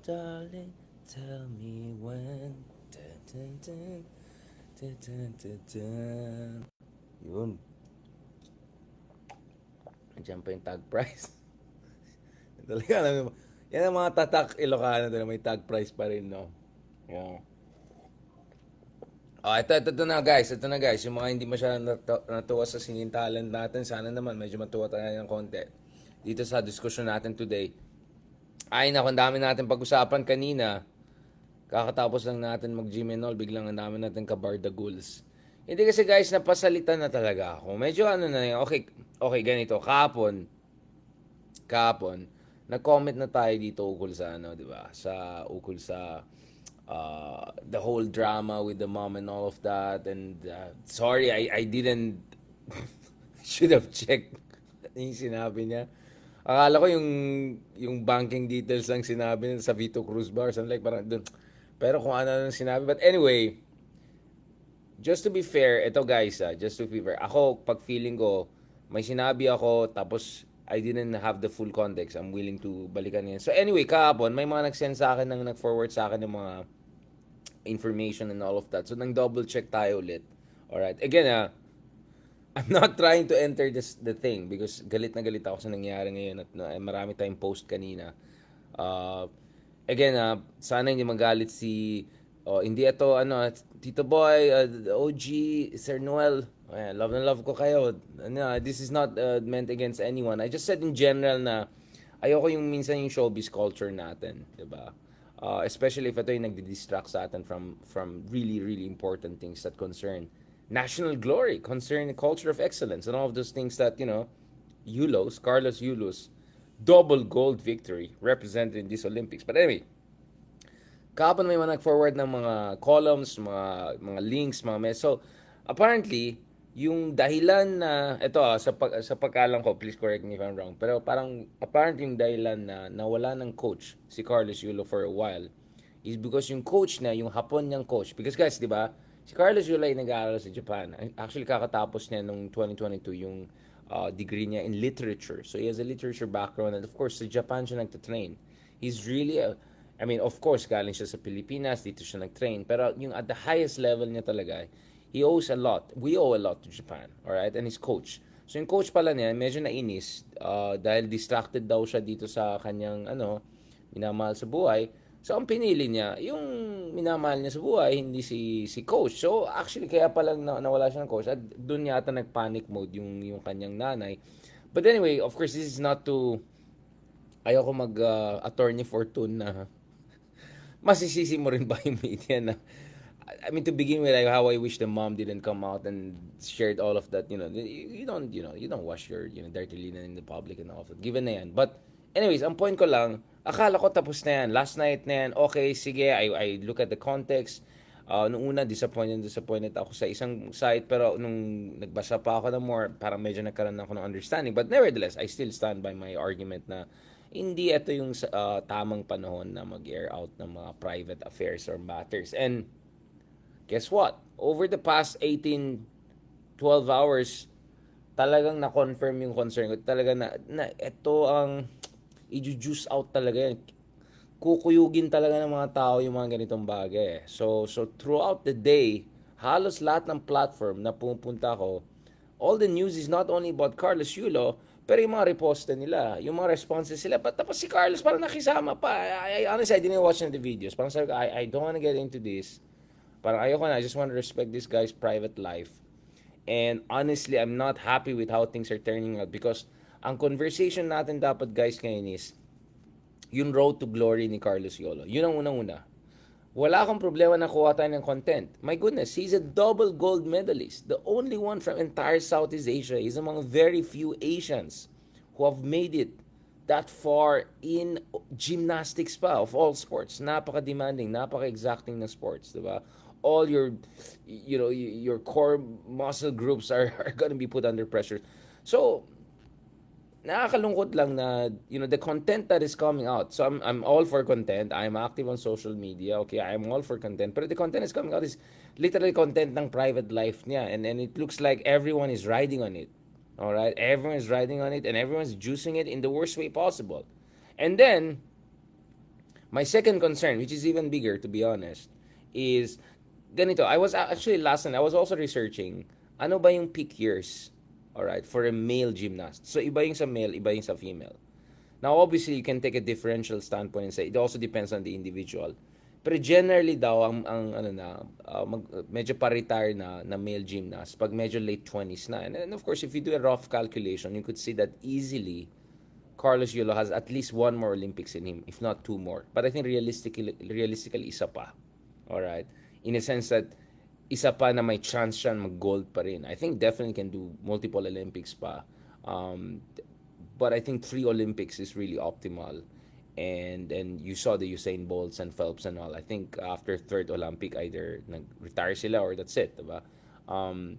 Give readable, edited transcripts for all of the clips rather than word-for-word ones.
darling, tell me when. Dun, dun, dun, dun, dun, dun, dun. Yun. Nandiyan pa yung tag price. Talaga, alam mo, yan ang mga tatak Ilocano na may tag price pa rin, no? Yan. Oh, ito na guys. Ito na guys. Yung mga hindi masyadong natuwa sa singing talent natin, sana naman medyo matuwa tayo ng konti. Dito sa diskusyon natin today. Ay, naku, ang dami natin pag-usapan kanina. Kakatapos lang natin mag-gym and all, biglang ang dami natin kabardaguls. Hindi kasi guys, napasalitan na talaga ako. Medyo ano na yun. Okay, ganito. Kahapon, nag-comment na tayo dito ukol sa ano, di ba? Ukol sa the whole drama with the mom and all of that. And sorry, I didn't should have checked yung sinabi niya. Akala ko yung banking details lang sinabi niya sa Vito Cruz ba or something like parang dun. Pero kung ano nang sinabi. But anyway, just to be fair, ito guys, just to be fair, ako, pag feeling ko, may sinabi ako, tapos I didn't have the full context, I'm willing to balikan yan. So anyway, kahapon, may mga nag-send sa akin, nag-forward sa akin ng mga information and all of that. So nang double check tayo ulit. Alright, again I'm not trying to enter the thing because galit na galit ako sa nangyari ngayon at marami tayong post kanina. Uh, again, sana hindi magalit si hindi ito Tito Boy, OG, Sir Noel. Love na love ko kayo. This is not meant against anyone. I just said in general na ayoko yung minsan yung showbiz culture natin, 'di ba? Especially if ito yung nagdi-distract sa atin from really really important things that concern national glory, concern culture of excellence, and all of those things that, Carlos Yulos, double gold victory represented in these Olympics. But anyway, kahapon may mga nag-forward ng mga columns, mga links, mga mess. So, apparently, yung dahilan na, ito sa pagkalam ko, please correct me if I'm wrong, pero parang apparently yung dahilan na nawala ng coach si Carlos Yulo for a while is because yung coach na, yung Hapon niyang coach, because guys, di ba, si Carlos Yulo ay nag-aaral sa Japan. Actually, kakatapos niya nung 2022 yung degree niya in literature. So, he has a literature background and of course, sa Japan siya nagtatrain. He's really I mean, of course, galing siya sa Pilipinas, dito siya nag-train. Pero yung at the highest level niya talaga, he owes a lot. We owe a lot to Japan, alright? And his coach. So yung coach pala niya, medyo nainis dahil distracted daw siya dito sa kanyang, minamahal sa buhay. So ang pinili niya, yung minamahal niya sa buhay, hindi si coach. So actually, kaya palang nawala siya ng coach. At doon yata nag-panic mode yung kanyang nanay. But anyway, of course, this is not to ayoko mag-attorney fortune na masisisi mo rin ba yung media na I mean to begin with, like how I wish the mom didn't come out and shared all of that, you don't wash your dirty linen in the public and all of that, given na yan. But anyways, ang point ko lang, akala ko tapos na yan, last night na yan, okay, sige, I look at the context. Nung una, disappointed ako sa isang site, pero nung nagbasa pa ako ng more, parang medyo nagkaroon ako ng understanding. But nevertheless, I still stand by my argument na hindi ito yung tamang panahon na mag-air out ng mga private affairs or matters. And guess what? Over the past 12 hours, talagang na-confirm yung concern ko. Talaga na ito ang i-juice out talaga yan. Kukuyugin talaga ng mga tao yung mga ganitong bagay. So throughout the day, halos lahat ng platform na pumunta ko, all the news is not only about Carlos Yulo, pero yung mga reposta nila, yung mga responses sila, tapos si Carlos parang nakisama pa. Honestly, I didn't watch the videos. Parang sabi ko, I don't wanna get into this. Parang ayoko na, I just wanna respect this guy's private life. And honestly, I'm not happy with how things are turning out because ang conversation natin dapat guys ngayon is yung road to glory ni Carlos Yolo. Yun ang unang-una. Wala akong problema na kuha tayo ng content. My goodness, he's a double gold medalist. The only one from entire Southeast Asia. He's among very few Asians who have made it that far in gymnastics pa, of all sports. Napaka-demanding, napaka-exacting ng sports, diba? All your core muscle groups are gonna be put under pressure. So, nakakalungkot lang na the content that is coming out. So I'm all for content. I'm active on social media. Okay, I'm all for content. But the content is coming out is literally content ng private life niya, and it looks like everyone is riding on it. All right, everyone is riding on it, and everyone's juicing it in the worst way possible. And then My second concern, which is even bigger to be honest, is ganito. I was actually last night I was also researching ano ba yung peak years, all right, for a male gymnast. So iba yung sa male, iba yung sa female. Now, obviously, you can take a differential standpoint and say it also depends on the individual. Pero generally daw, ang ano na, medyo pa-retire na male gymnast, pag medyo late 20s na. And of course, if you do a rough calculation, you could see that easily Carlos Yulo has at least one more Olympics in him, if not two more. But I think realistically isa pa. All right? In a sense that isa pa na may chance siya mag-gold pa rin. I think definitely can do multiple Olympics pa. Um, but I think three Olympics is really optimal. And you saw the Usain Bolts and Phelps and all. I think after third Olympic, either nag-retire sila or that's it, diba? Um,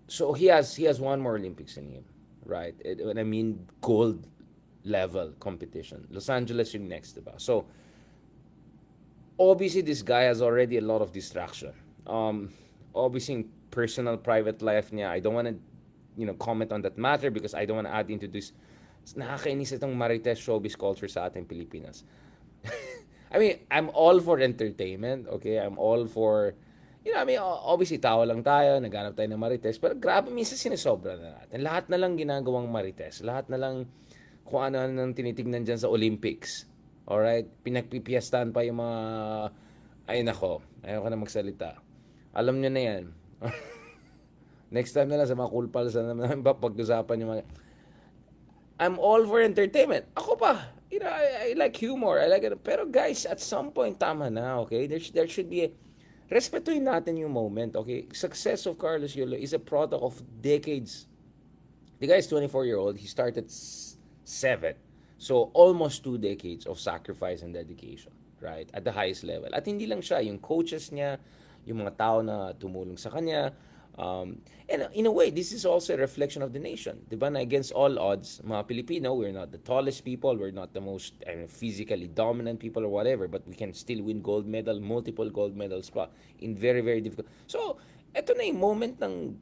so he has one more Olympics in him, right? When I mean gold level competition, Los Angeles yung next, diba? So obviously this guy has already a lot of distraction. Um, obviously in personal private life niya, I don't want to comment on that matter because I don't want to add into this. Nakakainis itong marites showbiz culture sa ating Pilipinas. I mean, I'm all for entertainment, okay? I'm all for, I mean, obviously, tao lang tayo, naghanap tayo ng marites, pero grabe, minsan sinesobra na natin. Lahat na lang ginagawang marites. Lahat na lang kung ano nang tinitignan dyan sa Olympics. Alright? Pinagpipiyastahan pa yung mga, ay nako, ayaw ka na magsalita. Alam nyo na yan. Next time na lang sa mga cool pals na naman pag-usapan yung mga, I'm all for entertainment. Ako pa, I like humor. I like it. Pero guys, at some point, tama na, okay? There should be a, respetuhin natin yung moment, okay? Success of Carlos Yulo is a product of decades. The guy is 24-year-old. He started 7. So, almost 2 decades of sacrifice and dedication, right? At the highest level. At hindi lang siya, yung coaches niya, yung mga tao na tumulong sa kanya, and in a way, this is also a reflection of the nation. Diba na against all odds, mga Pilipino, we're not the tallest people, we're not the most physically dominant people or whatever, but we can still win gold medal, multiple gold medals pa in very, very difficult. So, eto na yung moment ng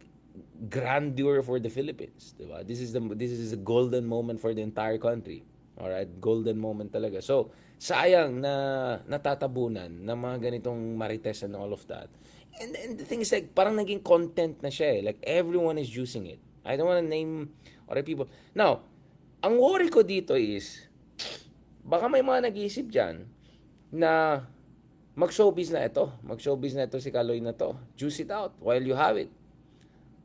grandeur for the Philippines. Diba? This is a golden moment for the entire country. Alright? Golden moment talaga. So, sayang na natatabunan ng mga ganitong marites and all of that. And the thing is like, parang naging content na siya eh. Like, everyone is using it. I don't wanna name other people. Now, ang worry ko dito is, baka may mga nag-iisip dyan na mag-showbiz na ito. Mag-showbiz na ito si Caloy na to. Juice it out while you have it.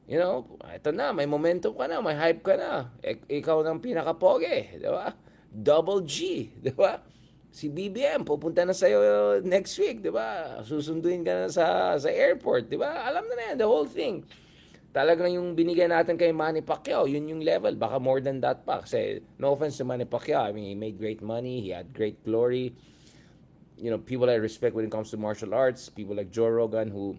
Ito na, may momentum ka na, may hype ka na. Ikaw ng pinaka-pogi, di ba? Double G, di ba? Si BBM pupunta na sa'yo next week, di ba? Susunduin ka na sa airport, di ba? Alam na yan, the whole thing. Talagang yung binigay natin kay Manny Pacquiao, yun yung level. Baka more than that pa. Kasi no offense to Manny Pacquiao, I mean, he made great money, he had great glory. People I respect when it comes to martial arts, people like Joe Rogan who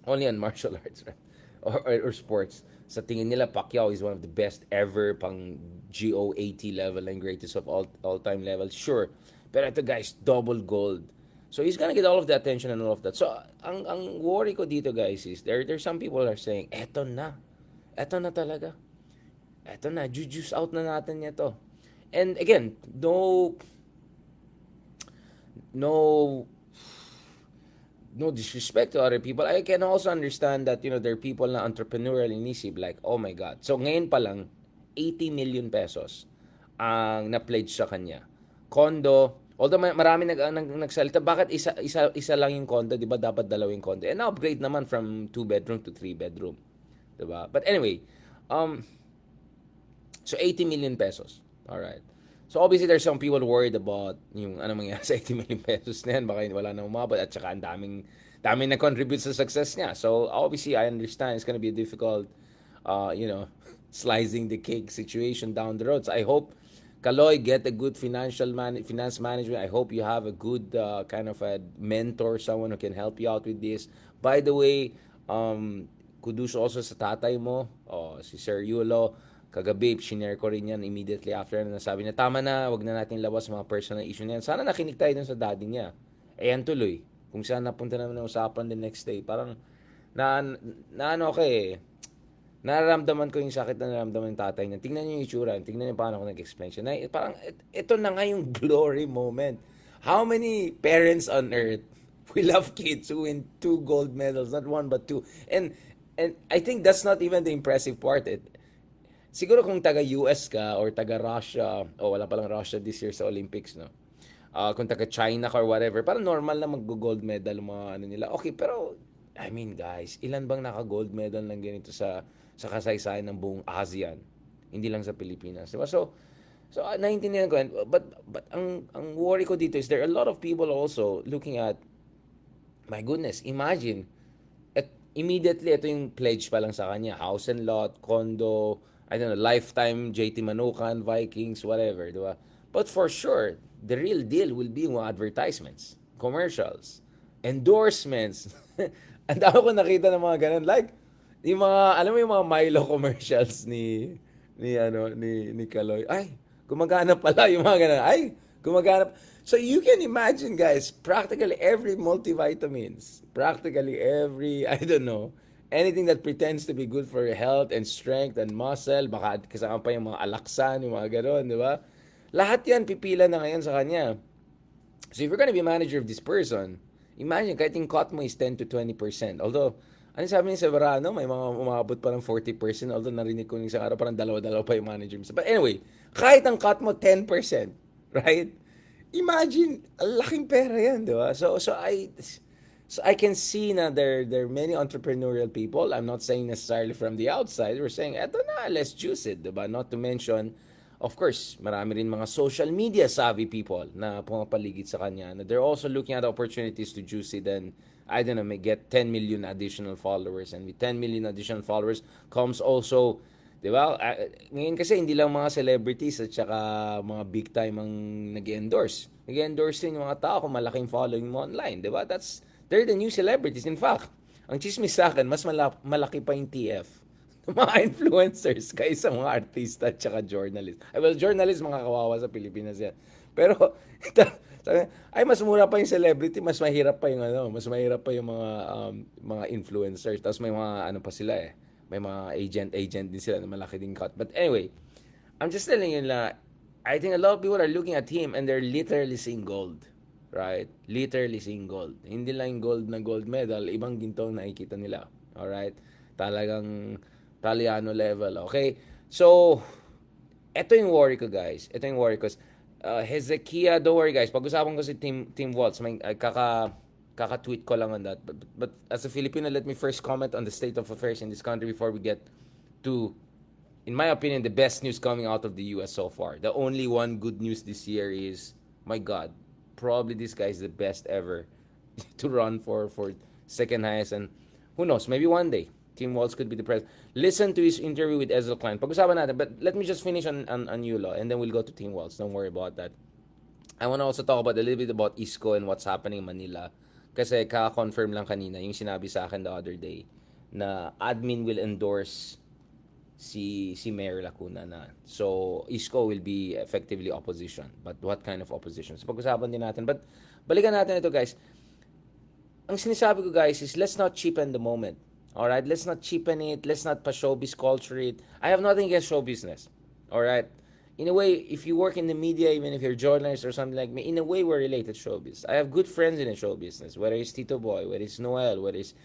only on martial arts, right? Or sports. Sa tingin nila, Pacquiao is one of the best ever, pang GOAT level and greatest of all-time level. Sure. Pero ito guys, double gold. So he's gonna get all of the attention and all of that. So ang worry ko dito guys is there's some people are saying, eto na. Eto na talaga. Eto na, juice out na natin ito. And again, no disrespect to other people. I can also understand that, there are people na entrepreneurial inisip like, oh my God. So ngayon pa lang, 80 million pesos ang na-pledge sa kanya. Condo, although marami nagsalita, bakit isa lang yung condo, di ba? Dapat dalawang condo. And na-upgrade naman from 2-bedroom to 3-bedroom. Di ba? But anyway, so 80 million pesos. Alright. So obviously there's some people worried about yung ano mangyayari sa 80 million pesos na yan. Baka wala na umabot at saka ang daming na-contribute sa success niya. So obviously I understand it's gonna be a difficult, slicing the cake situation down the road. So I hope Caloy get a good finance management. I hope you have a good kind of a mentor, someone who can help you out with this. By the way, kudos also sa tatay mo, si Sir Yulo. Kagabi, shinare ko rin yan immediately after na nasabi niya, tama na, wag na natin labas mga personal issue niyan. Sana nakinig tayo dun sa daddy niya. Yan tuloy. Kung saan napunta naman ng usapan the next day, parang ano ako eh, nararamdaman ko yung sakit na nararamdaman ng tatay niya. Tingnan niyo yung itsura, tingnan niyo paano ako nag-explain siya. Parang ito na nga yung glory moment. How many parents on earth will have kids who win two gold medals, not one but two? And I think that's not even the impressive part. Siguro kung taga US ka or taga Russia, o wala palang Russia this year sa Olympics, no? Kung taga China ka or whatever, parang normal na mag-gold medal mga ano nila. Okay, pero I mean guys, ilan bang naka-gold medal ng ganito sa kasaysayan ng buong ASEAN? Hindi lang sa Pilipinas, di ba? So naiintindihan ko yan. But ang worry ko dito is there are a lot of people also looking at, my goodness, imagine, at immediately ito yung pledge pa lang sa kanya, house and lot, condo, I don't know, lifetime JT Manukan, Vikings, whatever, di ba? But for sure, the real deal will be mga advertisements, commercials, endorsements. Ang dami ko nakita ng mga ganun. Like, yung mga, alam mo yung mga Milo commercials ni Caloy. Ay, gumagana pala yung mga ganun. Ay, gumagana. So you can imagine, guys, practically every multivitamins, practically every, I don't know, anything that pretends to be good for your health and strength and muscle, baka kasama pa yung mga alaksan, yung mga gano'n, di ba? Lahat yan pipila na ngayon sa kanya. So if you're gonna be manager of this person, imagine, kahit yung cut mo is 10 to 20%. Although, ano sabi niya sa Verano, may mga umabot pa ng 40%. Although narinig ko yung isang araw, parang dalawa-dalawa pa yung manager mo. But anyway, kahit ang cut mo 10%, right? Imagine, ang laking pera yan, di ba? So I can see na there are many entrepreneurial people. I'm not saying necessarily from the outside. We're saying, eto na, let's juice it, diba? Not to mention, of course, marami rin mga social media savvy people na pumapaligid sa kanya. Na they're also looking at opportunities to juice it and, I don't know, may get 10 million additional followers. And with 10 million additional followers comes also, di ba? Ngayon kasi hindi lang mga celebrities at saka mga big time ang nag-endorse. Nag-endorse din yung mga tao kung malaking following mo online, di ba? They're the new celebrities. In fact, ang chismis sa akin, mas malaki pa yung TF ng mga influencers kaysa mga artista at saka journalists. Well, journalists, mga kawawa sa Pilipinas yan. Pero, sabi, ay, mas mura pa yung celebrity, mas mahirap pa yung mas mahirap pa yung mga influencers. Tapos may mga ano pa sila may mga agent din sila na malaki din cut. But anyway, I'm just telling you na I think a lot of people are looking at him and they're literally seeing gold. Right? Literally seeing gold. Hindi lang yung gold na gold medal, ibang ginto na nakikita nila. Alright? Talagang Taliano level. Okay? So, ito yung worry ko, guys. Ito yung worry ko. Hezekiah, don't worry, guys. Pag-usapan ko si Team Waltz. May kaka-tweet ko lang on that. But as a Filipino, let me first comment on the state of affairs in this country before we get to, in my opinion, the best news coming out of the US so far. The only one good news this year is, my God, probably this guy is the best ever to run for second highest, and who knows, maybe one day Tim Walz could be the president. Listen to his interview with Ezel Klein. Pag-usapan natin, but let me just finish on Yulo and then we'll go to Tim Walz. Don't worry about that. I want to also talk about a little bit about Isko and what's happening in Manila. Kasi kaka-confirm lang kanina yung sinabi sa akin the other day na admin will endorse si Mayor Lacuna na. So, Isko will be effectively opposition. But what kind of opposition? So, pag-usapan din natin. But, balikan natin ito, guys. Ang sinasabi ko, guys, is let's not cheapen the moment. Alright? Let's not cheapen it. Let's not pa-showbiz culture it. I have nothing against show business. Alright? In a way, if you work in the media, even if you're a journalist or something like me, in a way, we're related to showbiz. I have good friends in the show business. Whether it's Tito Boy, whether it's Noel, whether it's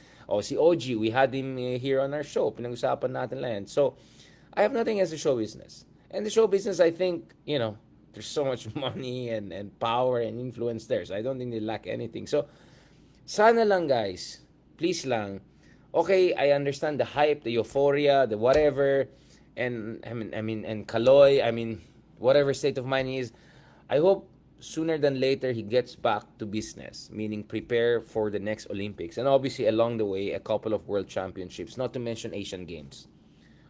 si OG, we had him here on our show. Pinag-usapan natin lang yan. So, I have nothing against the show business. And the show business, I think, there's so much money and power and influence there. So, I don't think they lack anything. So, sana lang, guys, please lang, okay, I understand the hype, the euphoria, the whatever, and and Caloy, whatever state of mind he is, I hope sooner than later he gets back to business, meaning prepare for the next Olympics, and obviously along the way a couple of world championships, not to mention Asian Games.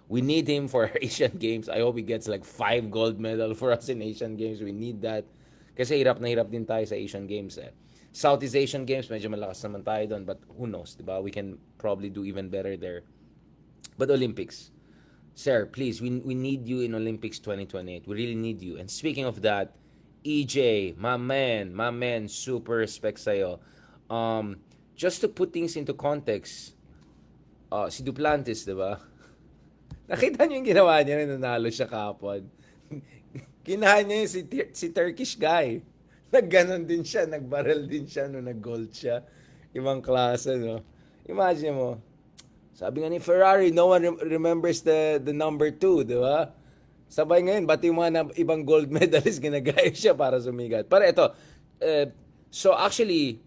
We need him for Asian Games. I hope he gets like 5 gold medal for us in Asian Games. We need that. Kasi hirap na hirap din tayo sa Asian Games Southeast Asian Games, medyo malakas naman tayo doon, but who knows, diba? We can probably do even better there. But Olympics, sir, please, we need you in Olympics 2028. We really need you. And speaking of that, EJ, my man, super respect sa'yo. Just to put things into context, si Duplantis, diba? Nakita niyo yung ginawa niya, nanalo siya kahapon. Kinahan niya yung si Turkish guy. Nagganon din siya, nagbarrel din siya no nag-gold siya. Ibang klase, no? Imagine mo, sabi nga ni Ferrari, no one remembers the number 2, di ba? Sabay ngayon, pati yung mga ibang gold medalist, ginagaya siya para sumigat. Pero ito, so actually,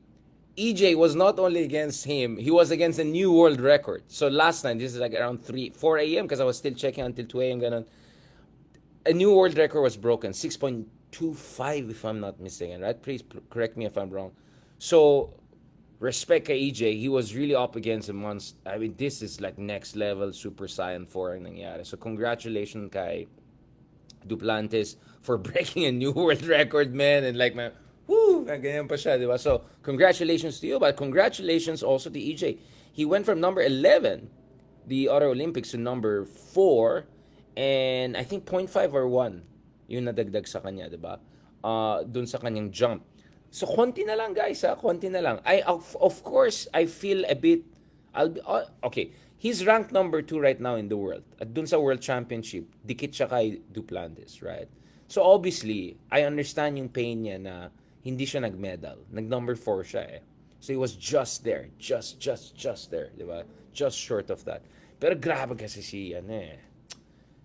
EJ was not only against him, he was against a new world record. So last night, this is like around 4 a.m. because I was still checking until 2 a.m. Ganun. A new world record was broken, 6.25 if I'm not mistaken, right? Please correct me if I'm wrong. So, respect kay EJ, he was really up against a monster. I mean, this is like next level Super Saiyan 4 ang nangyari. So, congratulations kay Duplantis for breaking a new world record, man. And like, man, woo, ganyan pa siya, di ba? So, congratulations to you, but congratulations also to EJ. He went from number 11, the Auto Olympics, to number 4, and I think 0.5 or 1 yung nadagdag sa kanya, di ba? Dun sa kanyang jump. So, konti na lang, guys, ha? Konti na lang. Of course, I feel a bit, okay, he's ranked number 2 right now in the world. At dun sa World Championship, dikit siya kay Duplantis, right? So, obviously, I understand yung pain niya na hindi siya nag-medal. Nag-number 4 siya, eh. So, he was just there. Just there, di ba? Just short of that. Pero grabe kasi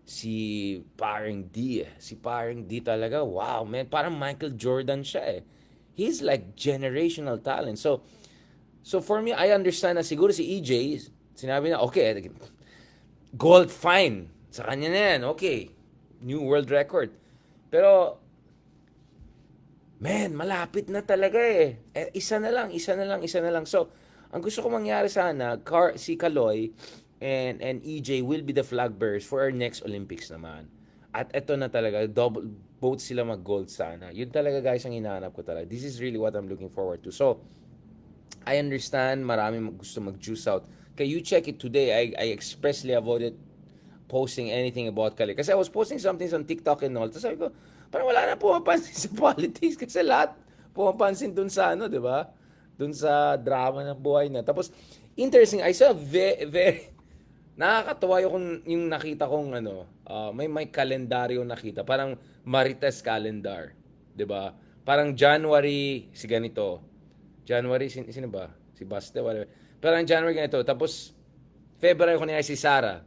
si Paring D. Si Paring D talaga, wow, man. Parang Michael Jordan siya, eh. He's like generational talent. So for me, I understand na siguro si EJ, sinabi na, okay, gold, fine. Sa kanya na yan, okay. New world record. Pero, man, malapit na talaga eh. Isa na lang. So, ang gusto ko mangyari sana, si Caloy and EJ will be the flag bearers for our next Olympics naman. At eto na talaga, both sila mag-gold sana. Yun talaga, guys, ang hinahanap ko talaga. This is really what I'm looking forward to. So, I understand marami gusto mag-juice out. Kaya you check it today, I expressly avoided posting anything about Caloy. Kasi I was posting something on TikTok and all. Tapos sabi ko, parang wala na pumapansin sa politics. Kasi lahat pumapansin dun sa di ba? Dun sa drama ng buhay na. Tapos, interesting, I saw very nakakatawa yung nakita kong may kalendaryo nakita. Parang Marites calendar. 'Di ba? Parang January, si ganito. January, sino ba? Si Baste, whatever. Parang January ganito. Tapos, February, kunyari si Sarah.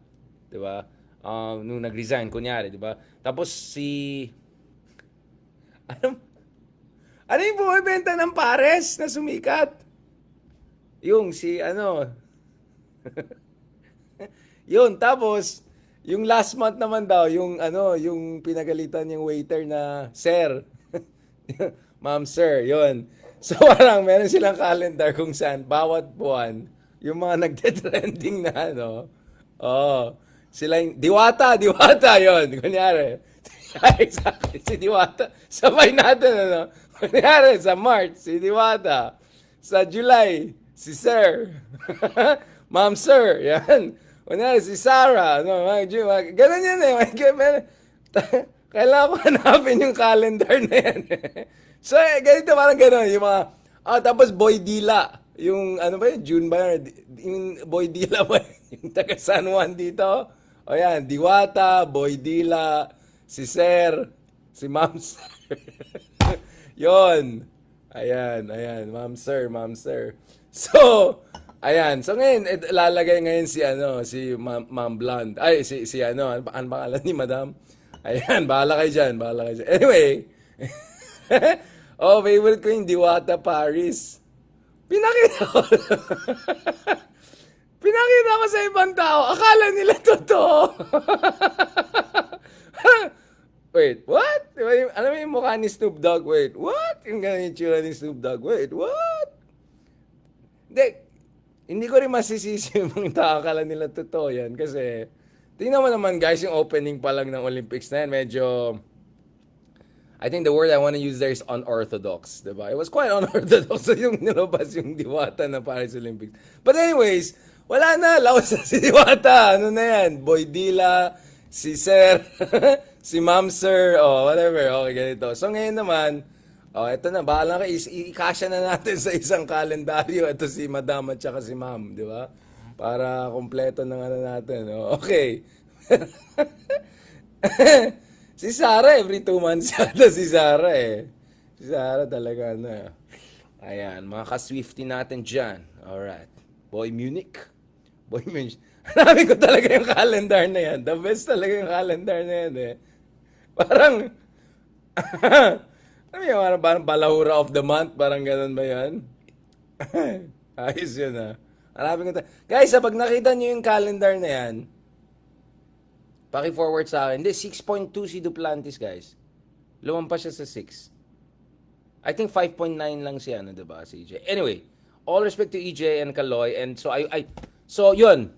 'Di ba? Nung nag-resign, kunyari, 'di ba? Tapos ano yung bumibenta ng pares na sumikat? Yung yun, tapos, yung last month naman daw, yung pinagalitan yung waiter na, Sir, Ma'am Sir, yun. So, parang meron silang calendar kung saan, bawat buwan, yung mga nagte-trending na, sila yung, Diwata, yun, kunyari. Exactly, si Diwata. Sabay natin, kunyari, sa March, si Diwata. Sa July, si Sir. Ma'am Sir, yan. Kunyari, si Sarah, ganun yan eh. Kailangan ko hanapin yung calendar na yan eh. So, ganito parang ganun. Yung mga, tapos Boy Dila. Yung, June ba yun? Yung Boy Dila ba? Yung taga San Juan dito. O yan, Diwata, Boy Dila, si Sir, si Ma'am Sir. Yon. Ayan, Ma'am Sir. So, ayan. So ngayon lalagay ngayon si Ma'am Blonde. Ay si ano pangalan ni Madam? Ayan, bahala kayo diyan. Anyway. Favorite ko yung Diwata Paris. Pinakita ko sa ibang tao. Akala nila totoo. Wait, what? Alam mo yung mukha ni Snoop Dogg? Wait, what? Yung ganyan yung tsura ni Snoop Dogg? Wait, what? Hindi ko rin masisisi yung mga tao. Akala nila totoo yan. Kasi, tingnan mo naman guys, yung opening pa lang ng Olympics na yan, medyo, I think the word I want to use there is unorthodox. Diba? It was quite unorthodox. So yung nilabas yung Diwata na Paris Olympics. But anyways, wala na. Laos na si Diwata. Ano na yan? Boy Dila, si Sir, si Ma'am Sir, whatever. Okay, ganito. So ngayon naman, ito na, bahala ka, ikasya na natin sa isang kalendaryo. Ito si Madam at saka si Ma'am, di ba? Para kompleto ng natin. Okay. Si Sarah, every 2 months yata si Sarah eh. Si Sarah talaga, ano. Ayan, mga ka-Swiftie natin dyan. Alright. Boy Munich. Boy Munich. Hanapin ko talaga yung calendar na yan. The best talaga yung calendar na yan eh. Parang, ano yung parang balahura of the month? Parang ganun ba yan? Ayos yun ah. Hanapin ko guys, pag nakita nyo yung calendar na yan, paki-forward sa akin. Hindi, 6.2 si Duplantis guys. Lumampas siya sa 6. I think 5.9 lang siya, ano, diba, si EJ. Anyway, all respect to EJ and Caloy. And so, so, yun.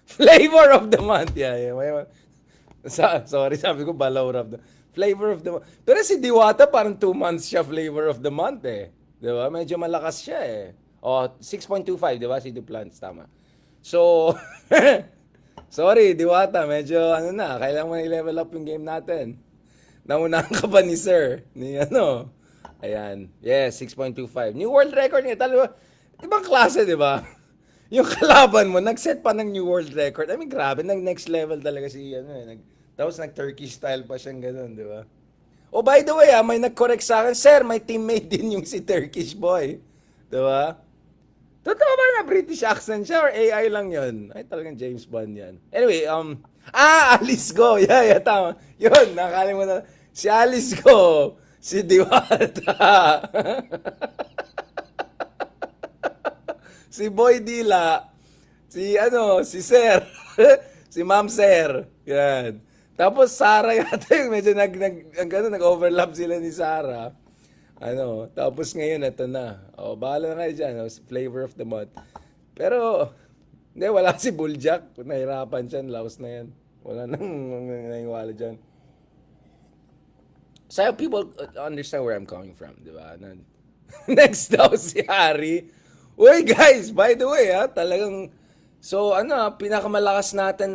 Flavor of the month. Yeah. Sorry, sabi ko balaur of the flavor of the month. Pero si Diwata parang 2 months siya flavor of the month eh. 'Di ba? Medyo malakas siya eh. Oh, 6.25, 'di ba? Si Duplants tama. So sorry, Diwata, medyo ano na, kailangan mo na i-level up yung game natin. Naunahan ka ba ni Sir? Ni ano? Ayan. Yes, 6.25. New world record niya. Talaga, ibang klase, 'di ba? Yung kalaban mo, nag-set pa ng new world record. I mean, grabe, next level talaga si, ano eh. Tapos nag-Turkish style pa siyang gano'n, di ba? Oh, by the way, may nag-correct sa akin, Sir, may teammate din yung si Turkish boy. Di ba? Totoo ba na British accent siya or AI lang yun? Ay, talagang James Bond yan. Anyway, Alice Go. Yeah, tama. Yun, nakalimutan. Si Alice Go. Si Diwata. Si Boy Dila, si Sir, si Ma'am Sir, yan. Tapos Sarah yata yung medyo nag-overlap sila ni Sarah. Tapos ngayon ito na. Bahala na kayo dyan, flavor of the month. Pero, hindi, wala si Buljak. Nahirapan siya, laos na yan. Wala nang nangyawala dyan. So people understand where I'm coming from, di ba? Next daw si Harry. Uy guys, by the way talagang so pinakamalakas natin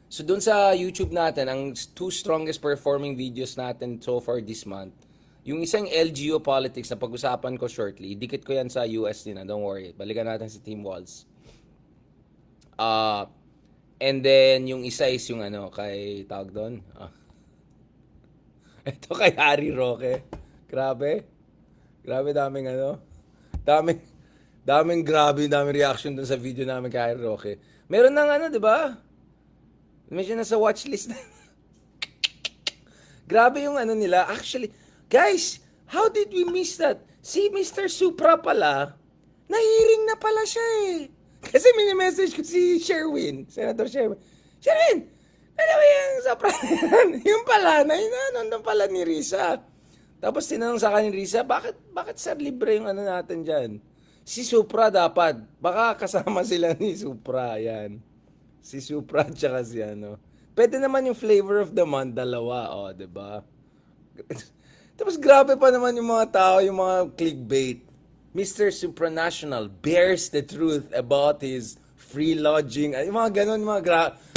So dun sa YouTube natin, ang 2 strongest performing videos natin so far this month. Yung isang LGO politics na pag-usapan ko shortly, dikit ko yan sa US din don't worry. Balikan natin si Team Walls. And then yung isa is yung kay tawag doon. Ito kay Harry Roque. Grabe daming grabe, daming reaction dun sa video namin kay Roque. Meron nang di ba? Medyo nasa watchlist na. Grabe yung nila. Actually, guys, how did we miss that? Si Mr. Supra pala, nahiring na pala siya eh. Kasi mini-message ko si Sherwin, Senator Sherwin. Sherwin, ano ba yung Supra? Yung pala, nandun pala ni Risa. Tapos tinanong sa akin ni Risa, bakit sir libre yung natin dyan? Si Supra dapat. Baka kasama sila ni Supra, yan. Si Supra at saka si Pwede naman yung flavor of the month, dalawa, diba? Tapos grabe pa naman yung mga tao, yung mga clickbait. Mr. Supranational bears the truth about his free lodging. Yung mga ganun,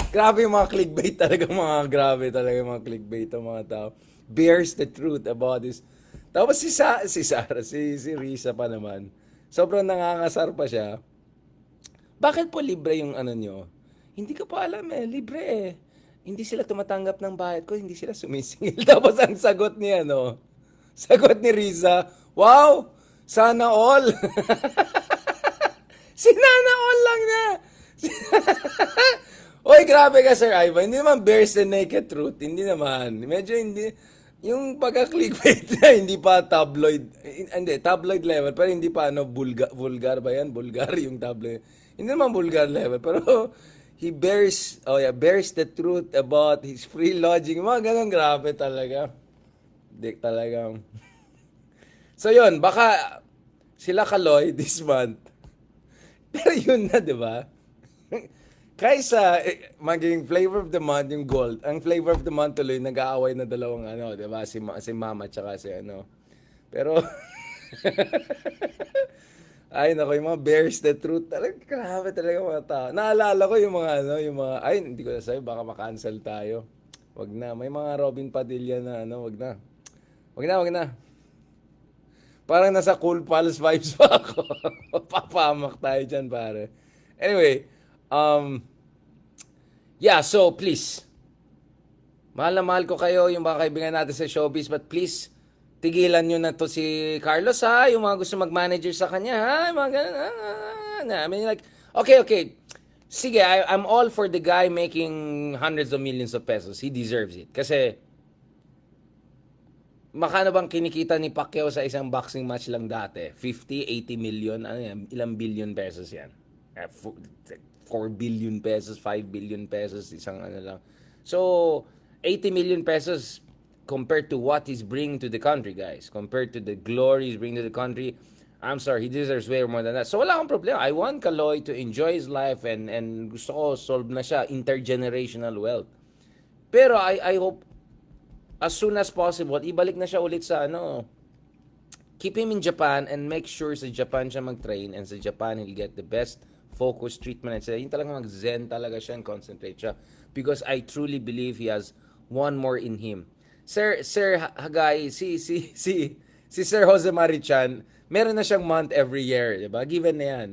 grabe yung mga clickbait talaga, grabe talaga yung mga clickbait ng mga tao. Bears the truth about this. Tapos si Sarah, si Risa pa naman. Sobrang nangangasar pa siya. Bakit po libre yung nyo? Hindi ko pa alam libre eh. Hindi sila tumatanggap ng bayad ko, hindi sila sumisingil. Tapos ang sagot ni sagot ni Risa, wow, sana all. Sinana all lang na. Oy, grabe ka Sir Ivan. Hindi naman bears the naked truth. Hindi naman. Medyo hindi. Yung pagka-clickbait na hindi pa tabloid. Hindi, tabloid level. Pero hindi pa vulgar ba yan? Vulgar yung tabloid. Hindi naman vulgar level. Pero he bears the truth about his free lodging. Mga ganun, grabe talaga. Hindi talagang. So yun, baka sila Caloy this month. Pero yun na, di ba? Kaysa maging flavor of the month yung gold, ang flavor of the month tuloy nag-aaway na dalawang di ba? Si Mama tsaka si Pero ay nako, yung mga bears the truth. Talaga grabe talaga mga tao. Naalala ko yung mga ay hindi ko na sabi baka ma-cancel tayo. Wag na, may mga Robin Padilla na wag na. Wag na. Parang nasa Cool Pals vibes pa ako. Papamak tayo dyan, pare. Anyway, yeah, so please. Mahal na mahal ko kayo, yung mga kaibigan natin sa showbiz, but please, tigilan nyo na to si Carlos ha, yung mga gusto mag-manager sa kanya ha, yung mga ganun, I mean like, okay, okay, sige, I'm all for the guy making hundreds of millions of pesos, he deserves it, kasi, makano bang kinikita ni Pacquiao sa isang boxing match lang dati? 50, 80 million, ano yan, ilang billion pesos yan? 4 billion pesos, 5 billion pesos, isang ano lang. So, 80 million pesos compared to what he's bringing to the country, guys. Compared to the glory he's bringing to the country, I'm sorry, he deserves way more than that. So, wala akong problema. I want Caloy to enjoy his life and gusto ko solve na siya, intergenerational wealth. Pero I hope as soon as possible, ibalik na siya ulit sa ano, keep him in Japan and make sure sa Japan siya mag-train and sa Japan he'll get the best focus treatment. And yung talaga mag-zen talaga siya and concentrate siya. Because I truly believe he has one more in him. Sir Hagay, si Sir Jose Marichan, meron na siyang month every year, di ba? Given na yan.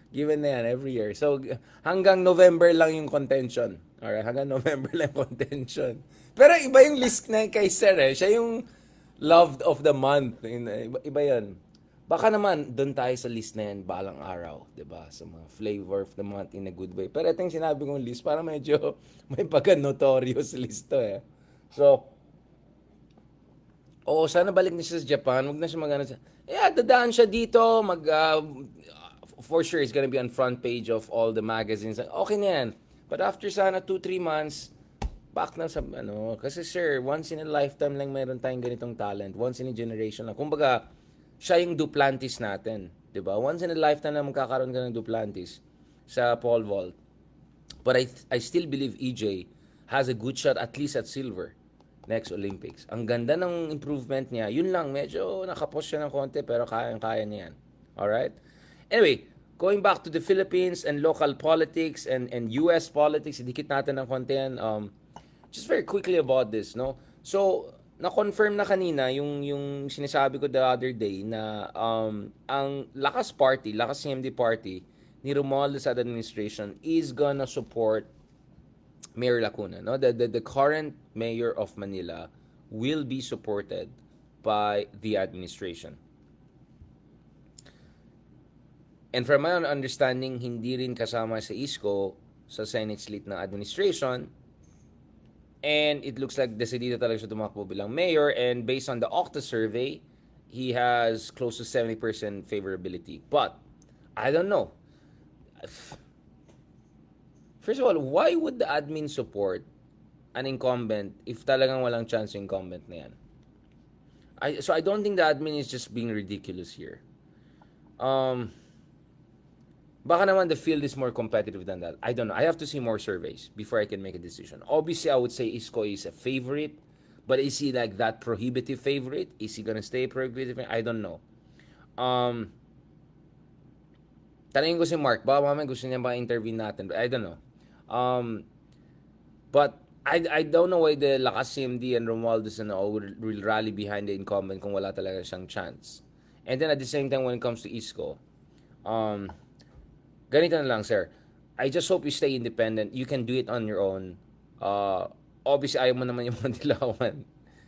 Given na yan every year. So, hanggang November lang yung contention. Alright, hanggang November lang yung contention. Pero iba yung list na kay Sir eh. Siya yung loved of the month. Iba yun. Baka naman, doon tayo sa list na yan balang araw, 'di ba? Sa mga flavor of the month in a good way. Pero ito yung sinabi kong list, para medyo may pagka-notorious list to eh. So, oo, sana balik na siya sa Japan. Huwag na siya mag-ano. Yeah, dadaan siya dito. For sure, he's gonna be on front page of all the magazines. Okay na yan. But after sana 2-3 months, back na sa ano. Kasi sir, once in a lifetime lang mayroon tayong ganitong talent. Once in a generation lang. Kumbaga, siya yung Duplantis natin. 'Di ba? Once in a lifetime lang magkakaroon ka ng Duplantis sa pole vault. But I still believe EJ has a good shot at least at silver next Olympics. Ang ganda ng improvement niya. Yun lang, medyo nakapos siya ng konti pero kayang-kaya niya yan. Alright? Anyway, going back to the Philippines and local politics and US politics, idikit natin ng konti yan. Just very quickly about this, no? So, na-confirm na kanina yung sinasabi ko the other day na ang Lakas CMD party ni Romualdez administration is gonna support Mayor Lacuna, no? The current mayor of Manila will be supported by the administration. And from my understanding, hindi rin kasama sa ISCO sa Senate slate ng administration. And it looks like decidido talaga siya tumakbo bilang mayor. And based on the Okta survey, he has close to 70% favorability. But, I don't know. First of all, why would the admin support an incumbent if talagang walang chance yung incumbent na yan? So I don't think the admin is just being ridiculous here. Baka naman the field is more competitive than that. I don't know. I have to see more surveys before I can make a decision. Obviously, I would say Isko is a favorite. But is he like that prohibitive favorite? Is he gonna stay prohibitive? I don't know. Tanungin ko si Mark. Baka mamaya gusto niya ba interview natin. But I don't know. But I don't know why the Lakas CMD and Romualdez and all will rally behind the incumbent kung wala talaga siyang chance. And then at the same time, when it comes to Isko, ganito na lang, sir. I just hope you stay independent. You can do it on your own. Obviously, ayaw mo naman yung mga dilawan.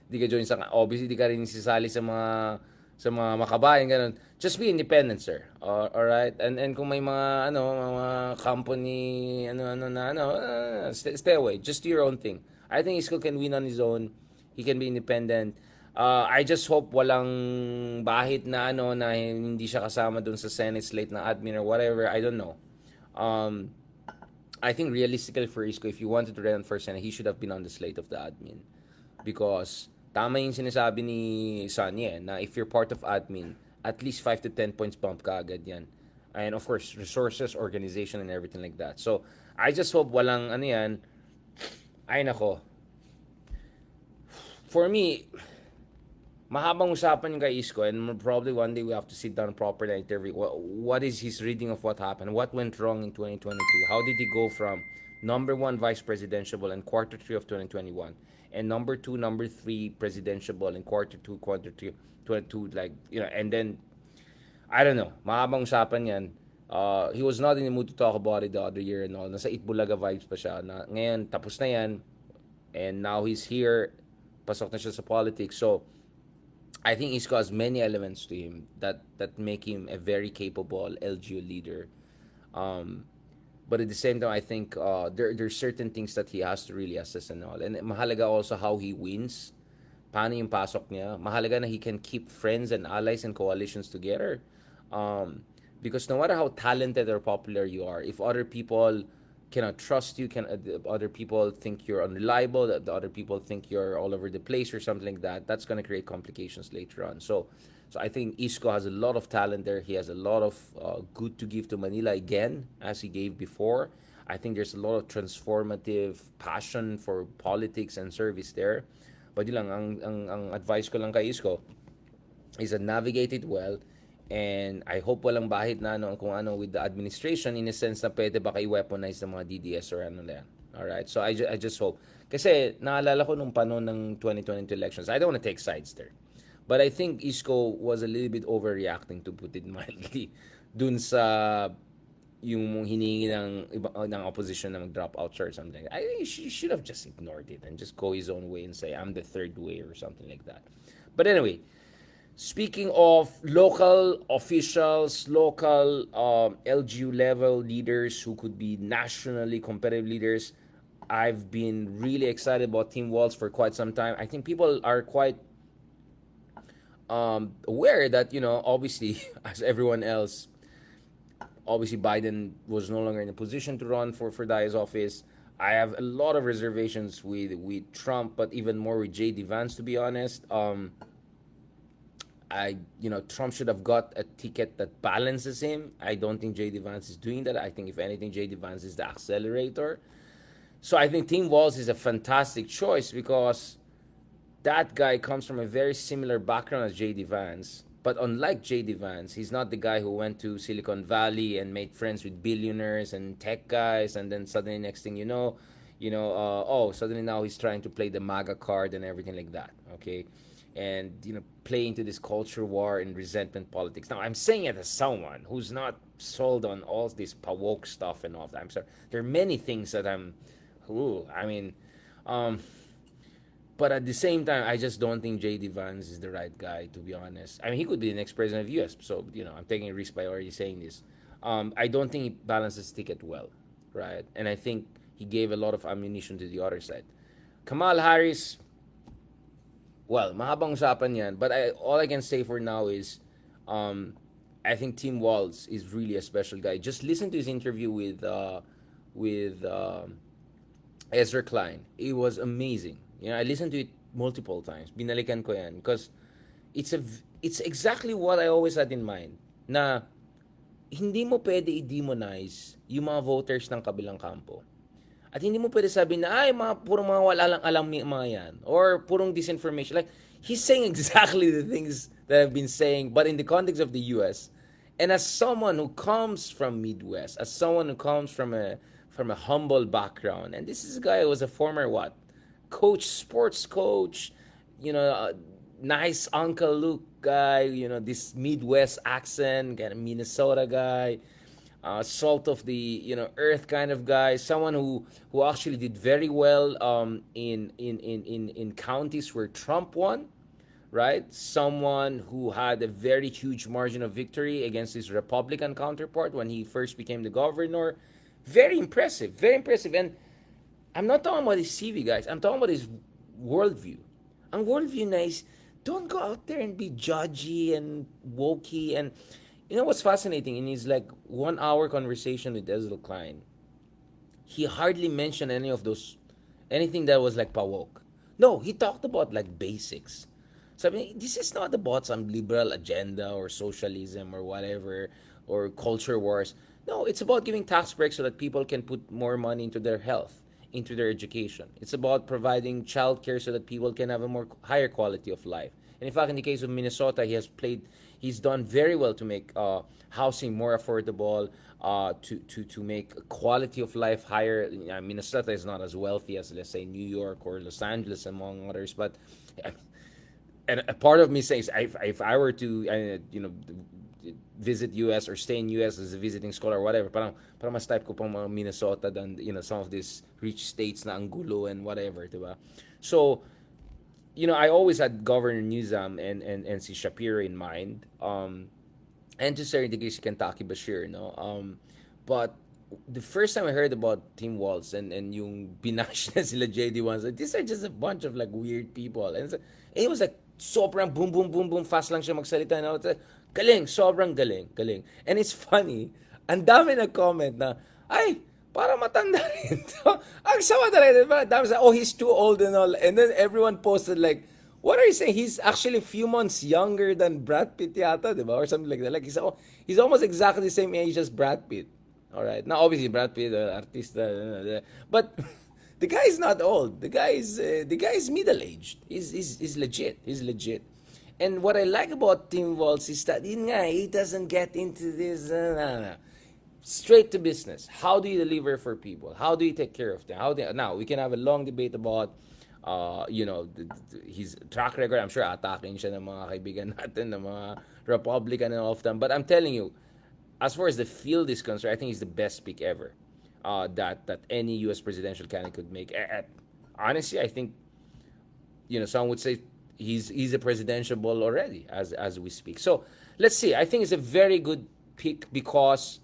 Di ka join sa... Obviously, di ka rin sisali sa mga makabayan, ganun. Just be independent, sir. Alright? And kung may mga, mga company, stay away. Just do your own thing. I think Isko can win on his own. He can be independent. I just hope walang bahit na na hindi siya kasama dun sa Senate slate na admin or whatever. I don't know. I think realistically for Isko, if you wanted to run for Senate, he should have been on the slate of the admin. Because tama yung sinasabi ni Sonny na if you're part of admin, at least 5 to 10 points bump ka agad yan. And of course, resources, organization, and everything like that. So, I just hope walang yan. Ay nako. For me, mahabang usapan yung kay Isko and probably one day we have to sit down properly and interview what is his reading of what happened, what went wrong in 2022, how did he go from number 1 vice presidential in quarter 3 of 2021 and number 2, number 3 presidential in quarter 2, quarter 3 22, and then I don't know, mahabang usapan yan. He was not in the mood to talk about it the other year and all. Nasa Itbulaga vibes pa siya na ngayon tapos na yan. And now he's here, pasok na siya sa politics. So, I think he's got many elements to him that make him a very capable LGU leader. Um, but at the same time, I think there's certain things that he has to really assess and all. And mahalaga also how he wins. Paano yung pasok niya. Mahalaga na he can keep friends and allies and coalitions together. Um, because no matter how talented or popular you are, if other people cannot trust you, can other people think you're unreliable, that the other people think you're all over the place or something like that, that's going to create complications later on. So I think Isco has a lot of talent there. He has a lot of good to give to Manila again, as he gave before. I think there's a lot of transformative passion for politics and service there. But yun lang, ang advice ko lang kay Isco is to navigate it well, and I hope walang bahid na ano kung ano with the administration, in a sense na pwede baka i-weaponize ng mga DDS or ano na yan. Alright, so I just hope. Kasi naalala ko nung panahon ng 2022 elections, I don't want to take sides there. But I think Isko was a little bit overreacting, to put it mildly, dun sa yung hiningi ng opposition na mag-drop out or something. I think he should have just ignored it and just go his own way and say, I'm the third way or something like that. But anyway, speaking of local officials, local LGU level leaders who could be nationally competitive leaders, I've been really excited about Team Walls for quite some time. I think people are quite aware that, obviously, as everyone else, obviously Biden was no longer in a position to run for Dia's office. I have a lot of reservations with Trump, but even more with J.D. Vance, to be honest. Trump should have got a ticket that balances him. I don't think J.D. Vance is doing that. I think, if anything, J.D. Vance is the accelerator. So I think Tim Walz is a fantastic choice because that guy comes from a very similar background as J.D. Vance. But unlike J.D. Vance, he's not the guy who went to Silicon Valley and made friends with billionaires and tech guys, and then suddenly, next thing you know, suddenly now he's trying to play the MAGA card and everything like that. Okay, and play into this culture war and resentment politics. Now I'm saying it as someone who's not sold on all this woke stuff and all that. I'm sorry. There are many things that um, but at the same time, I just don't think J.D. Vance is the right guy, to be honest. I mean, he could be the next president of the U.S., so, I'm taking a risk by already saying this. I don't think he balances ticket well, right? And I think he gave a lot of ammunition to the other side. Kamala Harris, well, mahabang usapan yan. But all I can say for now is, I think Tim Walz is really a special guy. Just listen to his interview with Ezra Klein. It was amazing. I listened to it multiple times. Binalikan ko yan because it's exactly what I always had in mind. Na hindi mo pwede i-demonize yung mga voters ng kabilang kampo. At hindi mo pwede sabihin na, purong mga wala lang alam mga yan. Or purong disinformation. Like, he's saying exactly the things that I've been saying, but in the context of the U.S. And as someone who comes from Midwest, as someone who comes from a humble background, and this is a guy who was a former coach, sports coach, nice Uncle Luke guy, this Midwest accent, kind of Minnesota guy, salt of the earth kind of guy, someone who actually did very well in counties where Trump won, right? Someone who had a very huge margin of victory against his Republican counterpart when he first became the governor. Very impressive, very impressive. And I'm not talking about his CV, guys. I'm talking about his worldview. Ang worldview na is, don't go out there and be judgy and wokey. And what's fascinating in his 1 hour conversation with Ezra Klein, he hardly mentioned anything that was pa-woke. No, he talked about basics. So this is not about some liberal agenda or socialism or whatever or culture wars. No, it's about giving tax breaks so that people can put more money into their health, into their education. It's about providing childcare so that people can have a more higher quality of life. And in fact, in the case of Minnesota, he's done very well to make housing more affordable, to make quality of life higher. Minnesota is not as wealthy as, let's say, New York or Los Angeles, among others, but and a part of me says, if I were to visit US or stay in US as a visiting scholar or whatever. Parang mas type ko pang mga Minnesota than, some of these rich states na anggulo and whatever, diba? So, I always had Governor Newsom and si Shapiro in mind. And to a certain degree si Kentucky Bashir, no? But the first time I heard about Tim Walz and yung binash na sila JD ones, like, these are just a bunch of like weird people. And it was like sobrang boom boom boom boom fast lang siya magsalita, no? It's like, galing, sobrang galing, galing. And it's funny, ang dami nag-comment na, ay, para matanda rin to. Ang sama talaga. Dami sa, oh, he's too old and all. And then everyone posted like, what are you saying? He's actually a few months younger than Brad Pitt yata, di ba? Or something like that. Like, he's almost exactly the same age as Brad Pitt. All right. Now, obviously, Brad Pitt, artista, but the guy is not old. The guy is middle-aged. He's legit. He's legit. And what I like about Tim Walz is that he doesn't get into this. Straight to business. How do you deliver for people? How do you take care of them? Now, we can have a long debate about his track record. I'm sure attacking siya ng mga kaibigan natin, ng mga Republican and all of them. But I'm telling you, as far as the field is concerned, I think he's the best pick ever that any U.S. presidential candidate could make. Honestly, I think some would say he's a presidential ball already as we speak. So let's see. I think it's a very good pick because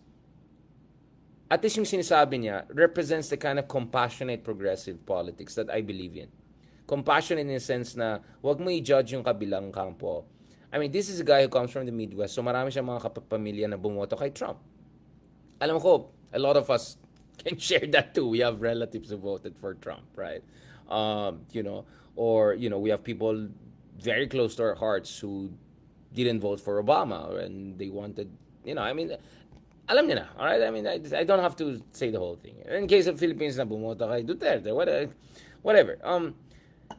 at least yung sinasabi niya represents the kind of compassionate progressive politics that I believe in. Compassionate in the sense na wag mo i-judge yung kabilang kampo. I mean, this is a guy who comes from the Midwest, so marami siyang mga kapamilya na bumoto kay Trump. Alam ko, a lot of us can share that too. We have relatives who voted for Trump, right? Or we have people very close to our hearts who didn't vote for Obama and they wanted, I mean, alam niya na, all right? I mean, I don't have to say the whole thing. In case of Philippines na bumoto kay Duterte, whatever.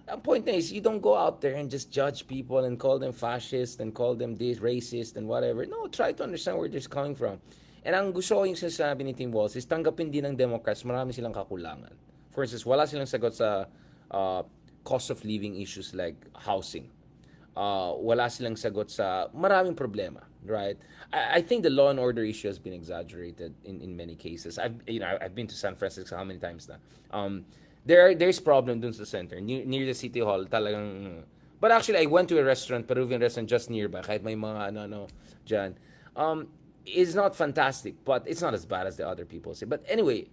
The point is, you don't go out there and just judge people and call them fascist and call them this racist and whatever. No, try to understand where they're coming from. And ang gusto ko yung sinasabi ni Tim Walz is tanggapin din ng Democrats, marami silang kakulangan. For instance, wala silang sagot sa cost of living issues like housing. Wala silang sagot sa maraming problema, right? I think the law and order issue has been exaggerated in many cases. I've been to San Francisco how many times na. There's problem dun sa center near the city hall talagang. But actually I went to a restaurant, Peruvian restaurant just nearby, kahit may mga dyan. It's not fantastic, but it's not as bad as the other people say. But anyway,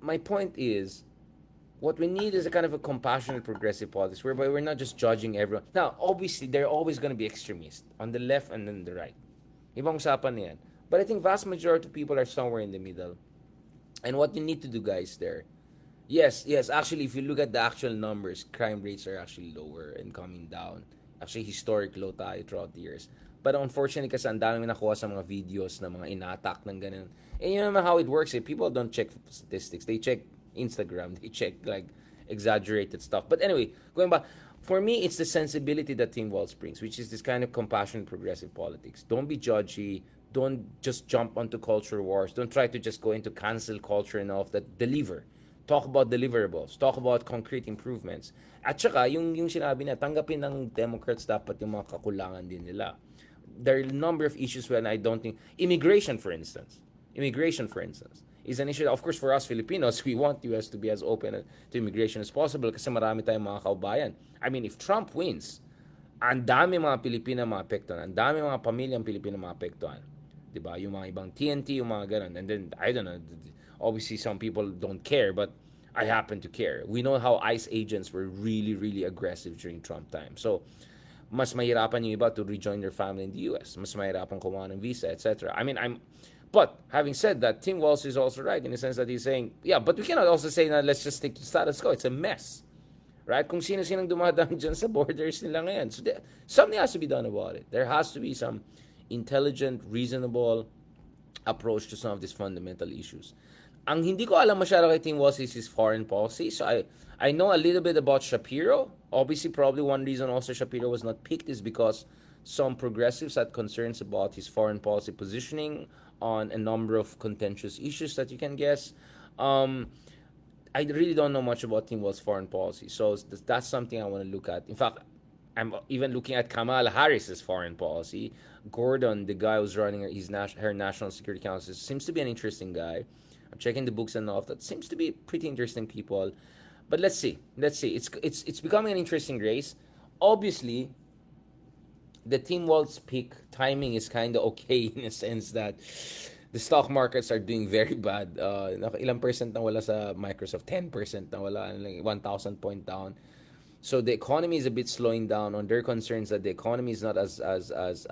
my point is, what we need is a kind of a compassionate progressive politics whereby we're not just judging everyone. Now, obviously, there are always going to be extremists on the left and then the right. Ibang usapan na yan. But I think vast majority of people are somewhere in the middle. And what you need to do, guys, there, yes, actually, if you look at the actual numbers, crime rates are actually lower and coming down. Actually, historic low tayo throughout the years. But unfortunately, kasi ang dami nakuha sa mga videos na mga ina-attack ng ganun. And you know how it works, eh? People don't check statistics. They check Instagram. They check like exaggerated stuff. But anyway, going back, for me, it's the sensibility that Tim Walz brings, which is this kind of compassionate progressive politics. Don't be judgy. Don't just jump onto culture wars. Don't try to just go into cancel culture and all of that. Deliver. Talk about deliverables. Talk about concrete improvements. At saka, yung sinabi na, tanggapin ng Democrats dapat yung mga kakulangan din nila. There are a number of issues when I don't think... Immigration, for instance, is an issue. Of course, for us Filipinos, we want US to be as open to immigration as possible kasi marami tayong mga kaubayan. I mean, if Trump wins, ang dami mga Pilipino maapektuhan. Ang dami mga pamilyang Pilipino maapektuhan. Diba? Yung mga ibang TNT, yung mga ganun. And then, I don't know, obviously some people don't care, but I happen to care. We know how ICE agents were really, really aggressive during Trump time. So, mas mahirapan yung iba to rejoin their family in the US. Mas mahirapan kumuha ng visa, etc. I mean, but having said that, Tim Walz is also right in the sense that he's saying, yeah, but we cannot also say na let's just stick to status quo. It's a mess. Right? Kung sino-sinong dumadaan dyan sa borders nila ngayon. So something has to be done about it. There has to be some intelligent, reasonable approach to some of these fundamental issues. Ang hindi ko alam masyado kay Tim Walz is his foreign policy. So I know a little bit about Shapiro. Obviously, probably one reason also Shapiro was not picked is because some progressives had concerns about his foreign policy positioning on a number of contentious issues that you can guess. I really don't know much about Tim Walz's foreign policy, so that's something I want to look at. In fact, I'm even looking at Kamala Harris's foreign policy. Gordon, the guy who's running her national security council, seems to be an interesting guy. I'm checking the books and all of that. Seems to be pretty interesting people. But let's see. Let's see. It's becoming an interesting race. Obviously, the Team Waltz pick timing is kind of okay in a sense that the stock markets are doing very bad. Ilang percent na wala sa Microsoft? 10% na wala. Like 1,000 point down. So the economy is a bit slowing down on their concerns that the economy is not as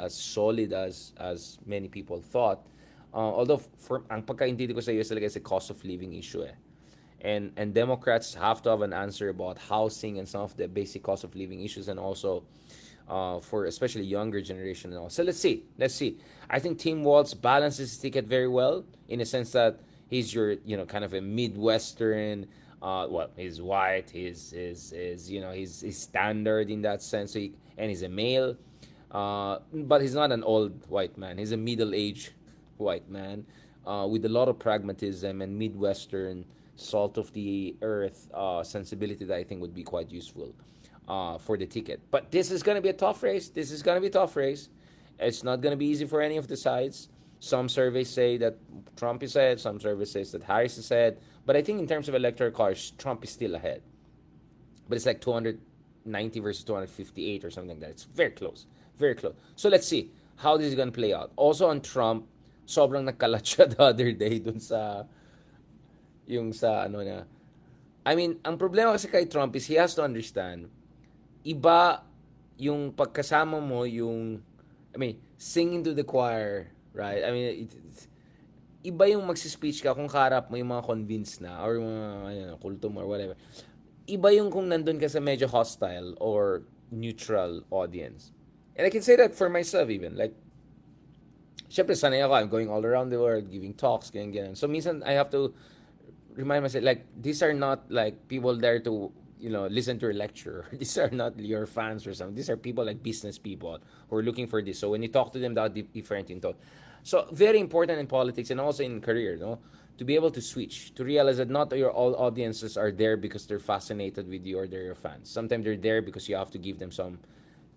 solid as many people thought. Although for ang pagkaintindi ko sa US talaga is a cost of living issue eh. And Democrats have to have an answer about housing and some of the basic cost of living issues, and also for especially younger generation and all. So let's see. Let's see. I think Tim Walz balances his ticket very well in a sense that he's your, kind of a Midwestern. Well, he's white. He's standard in that sense. And he's a male. But he's not an old white man. He's a middle-aged white man with a lot of pragmatism and Midwestern salt of the earth sensibility that I think would be quite useful for the ticket. But this is going to be a tough race. This is going to be a tough race. It's not going to be easy for any of the sides. Some surveys say that Trump is ahead. Some surveys say that Harris is ahead. But I think in terms of electoral college, Trump is still ahead. But it's like 290 versus 258 or something like that. It's very close. Very close. So let's see how this is going to play out. Also on Trump, sobrang nagkalat siya the other day dun sa yung sa ano na. I mean, ang problema kasi kay Trump is he has to understand iba yung pagkasama mo yung singing to the choir, right? I mean, iba yung magsi-speech ka kung kaharap mo yung mga convinced na or yung mga kultum or whatever. Iba yung kung nandun ka sa medyo hostile or neutral audience. And I can say that for myself even. Like, syempre sanay ako. I'm going all around the world, giving talks, ganyan. So, minsan I have to remind myself, like, these are not, like, people there to, listen to your lecture. These are not your fans or something. These are people, like, business people who are looking for this. So, when you talk to them, that different in thought. So, very important in politics and also in career, no? To be able to switch, to realize that not all audiences are there because they're fascinated with you or they're your fans. Sometimes they're there because you have to give them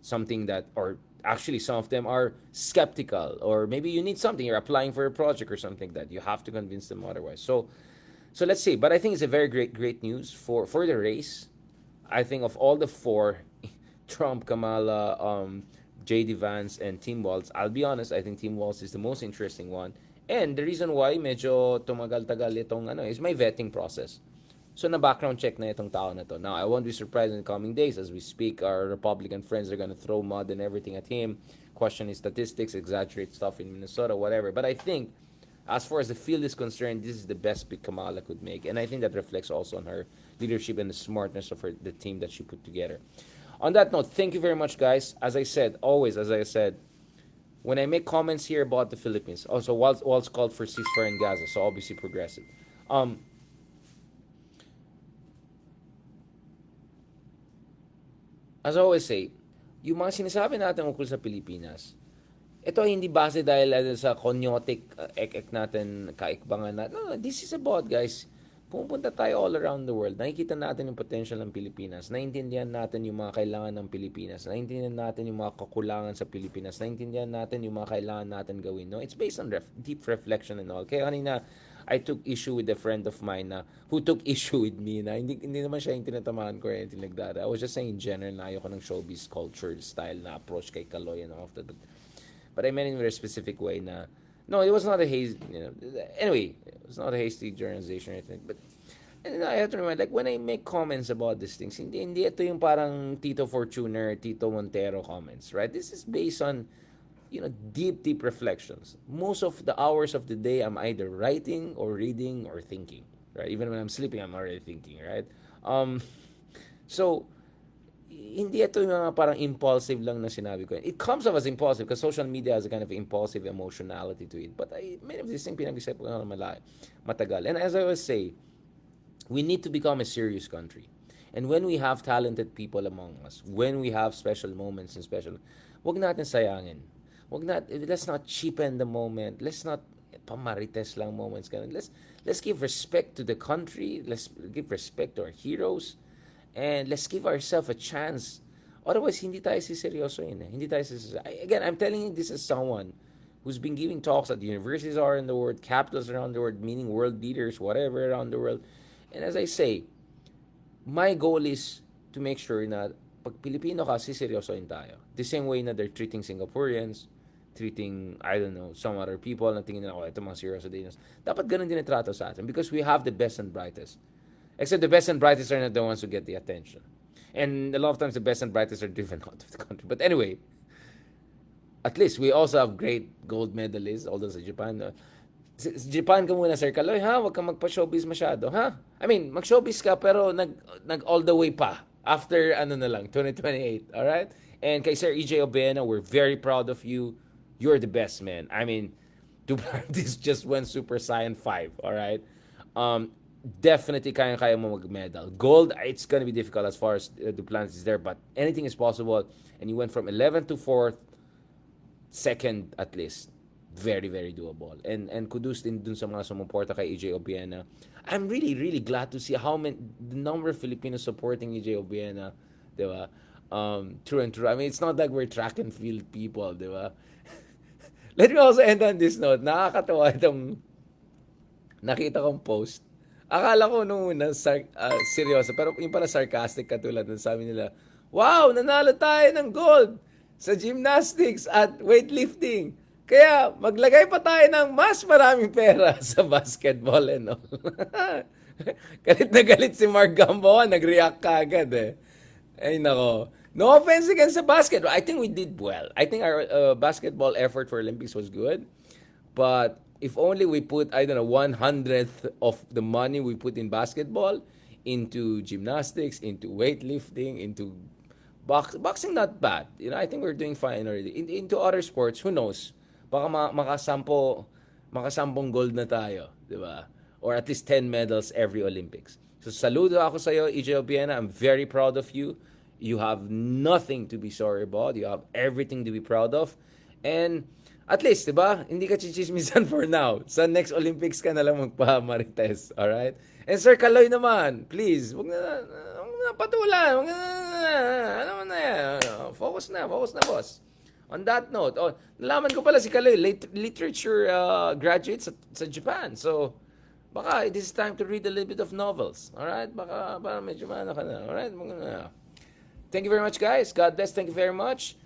something that, or actually some of them are skeptical, or maybe you need something, you're applying for a project or something that you have to convince them otherwise. So let's see. But I think it's a very great news for the race. I think of all the four, Trump, Kamala, J.D. Vance, and Tim Walz, I'll be honest, I think Tim Walz is the most interesting one. And the reason why medyo tumagal-tagal itong is my vetting process. So na background check na itong tao na to. Now, I won't be surprised in the coming days as we speak. Our Republican friends are going to throw mud and everything at him, question his statistics, exaggerate stuff in Minnesota, whatever. But I think, as far as the field is concerned, this is the best pick Kamala could make. And I think that reflects also on her leadership and the smartness of the team that she put together. On that note, thank you very much, guys. As I said, when I make comments here about the Philippines, also Waltz called for ceasefire in Gaza, so obviously progressive. As I always say, yung mga sinasabi natin ukol sa Pilipinas, ito hindi base dahil sa konyotic ek natin, kaikbangan natin. No, this is about, guys, pumunta tayo all around the world. Nakikita natin yung potential ng Pilipinas. Naintindihan natin yung mga kailangan ng Pilipinas. Naintindihan natin yung mga kakulangan sa Pilipinas. Naintindihan natin yung mga kailangan natin gawin. No? It's based on deep reflection and all. Kaya kanina, I took issue with a friend of mine who took issue with me na hindi naman siya yung tinatamaan ko or anything like that. I was just saying in general na ayoko ng showbiz culture style na approach kay Caloy and all of that. But I meant in a very specific way na no, it was not a hasty, anyway, it was not a hasty generalization or anything. But and I have to remind, like, when I make comments about these things, hindi ito yung parang Tito Fortuner, Tito Montero comments, right? This is based on deep reflections. Most of the hours of the day, I'm either writing or reading or thinking, right? Even when I'm sleeping, I'm already thinking, right? So, hindi ito yung mga parang impulsive lang na sinabi ko. It comes off as impulsive because social media has a kind of impulsive emotionality to it. But many of these things pinag-isip ko na matagal. And as I always say, we need to become a serious country. And when we have talented people among us, when we have special moments and wag natin sayangin. Let's not cheapen the moment. Let's not pamarites lang moments. Let's give respect to the country. Let's give respect to our heroes. And let's give ourselves a chance Otherwise, hindi tayo siseryosohin eh. Hindi tayo Again, I'm telling you this as someone who's been giving talks at universities around the world, capitals around the world, meaning world leaders, whatever around the world. And as I say, my goal is to make sure na pag Pilipino ka, siseryosohin tayo. The same way na they're treating Singaporeans, treating, I don't know, some other people na tingin nila, oh, ito mga seryoso din. Dapat ganun din ang trato sa atin because we have the best and brightest. Except the best and brightest are not the ones who get the attention. And a lot of times the best and brightest are driven out of the country. But anyway, at least we also have great gold medalists, although sa Japan, sa Japan ka muna, Sir Caloy, ha? Huwag kang magpa-showbiz masyado, ha? I mean, mag-showbiz ka, pero nag all the way pa. After, 2028, alright? And kay Sir EJ Obena, we're very proud of you. You're the best, man. I mean, Duplantis just went Super Saiyan 5, alright? Definitely kaya mo mag-medal. Gold, it's gonna be difficult as far as Duplantis is there, but anything is possible. And you went from 11th to 4th, second at least. Very, very doable. And kudos din dun sa mga sumuporta kay EJ Obiena. I'm really, really glad to see the number of Filipinos supporting EJ Obiena. Diba? True and true. I mean, it's not like we're track and field people, diba? Let me also end on this note. Nakakatawa itong nakita kong post. Akala ko nung una, seryoso. Pero yung pala sarcastic katulad ng sabi nila, wow, nanalo tayo ng gold sa gymnastics at weightlifting. Kaya maglagay pa tayo ng mas maraming pera sa basketball and all. Galit na galit si Mark Gamboa, nag-react ka agad eh. Ay nako. No offense against the basketball. I think we did well. I think our basketball effort for Olympics was good. But if only we put, I don't know, 100th of the money we put in basketball into gymnastics, into weightlifting, into boxing, not bad. I think we're doing fine already. Into other sports, who knows? Baka makasampung gold na tayo, di ba? Or at least 10 medals every Olympics. So saludo ako sa iyo, EJ Obiena. I'm very proud of you. You have nothing to be sorry about. You have everything to be proud of. And at least, di ba? Hindi ka chichismisan for now. Sa next Olympics ka na lang magpa-marites. Alright? And Sir Caloy naman, please, wag na patulan. Wag na, ano mo na yan. Focus na, boss. On that note, nalaman ko pala si Caloy, literature graduate sa Japan. So, baka it is time to read a little bit of novels. Alright? Baka medyo ka na. Alright? Thank you very much, guys. God bless. Thank you very much.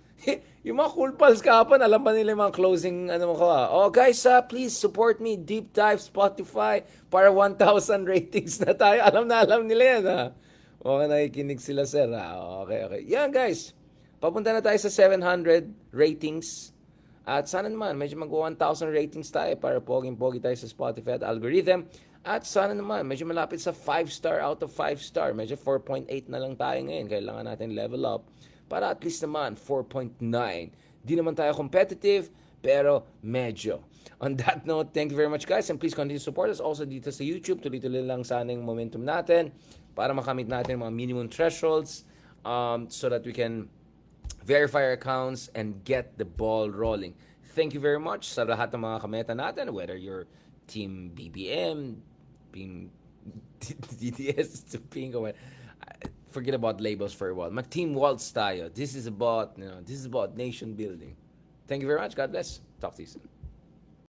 Yung mga cool pals kahapon, alam pa nila yung mga closing, guys, please support me, Deep Dive, Spotify, para 1,000 ratings na tayo. Alam nila yan, ha? Okay, nakikinig sila, sir, ha? Okay. Yan, guys. Papunta na tayo sa 700 ratings. At sana naman, medyo mag-1,000 ratings tayo para poging-pogi tayo sa Spotify at algorithm. At sana naman, medyo malapit sa 5-star out of 5-star. Medyo 4.8 na lang tayo ngayon. Kailangan natin level up para at least naman 4.9. Di naman tayo competitive, pero medyo. On that note, thank you very much, guys. And please continue to support us also dito sa YouTube. Tuloy-tuloy lang sana yung momentum natin para makamit natin mga minimum thresholds so that we can verify our accounts and get the ball rolling. Thank you very much sa lahat ng mga kameta natin, whether you're Team BBM, Team DDS, Team forget about labels for a while. Mag-Team Waltz tayo. This is about nation building. Thank you very much. God bless. Talk to you soon.